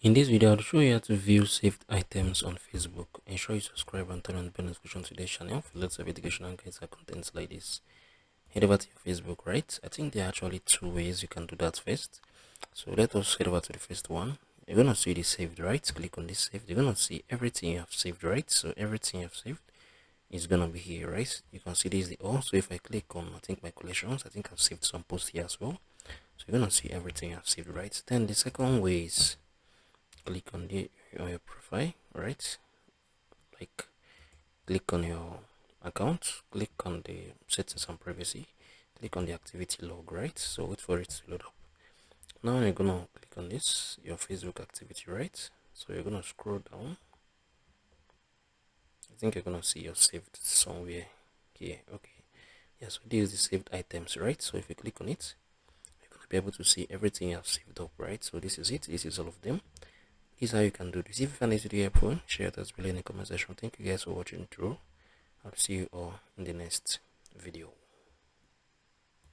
In this video, I'll show you how to view saved items on Facebook. Ensure you subscribe and turn on the bell notification to this channel for lots of educational guides and contents like this. Head over to your Facebook, right? I think there are actually two ways you can do that first. So let us head over to the first one. You're gonna see the saved, right? Click on this saved. You're gonna see everything you have saved, right? So everything you have saved is gonna be here, right? You can see this is the all. So if I click on, I think my collections, I think I've saved some posts here as well. So you're gonna see everything I've saved, right? Then the second way is click on your profile, right? Like click on your account, click on the settings and privacy, click on the activity log, right? So wait for it to load up. Now you're gonna click on this, your Facebook activity, right? So you're gonna scroll down. I think you're gonna see your saved somewhere here. Okay, yeah, so this is the saved items, right? So if you click on it, you're gonna be able to see everything you have saved up, right? So this is it, this is all of them. This is how you can do this. If you find this video helpful, share that below in the comment section. Thank you guys for watching through. I'll see you all in the next video.